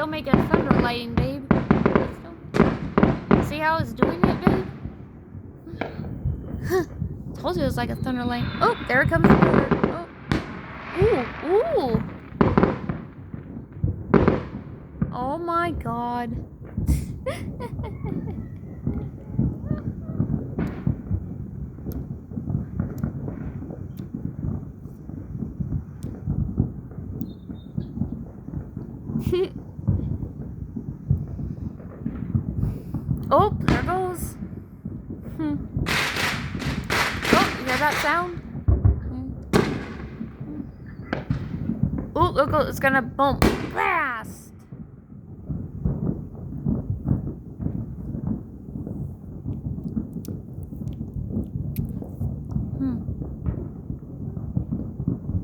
still making thunder lightning, babe. See how it's doing it, babe? Told you it was like a thunder light. Oh, there it comes the bird. Oh. Ooh. Oh my god. Oh, there goes. Oh, you hear that sound? Oh, look, it's gonna boom. Blah!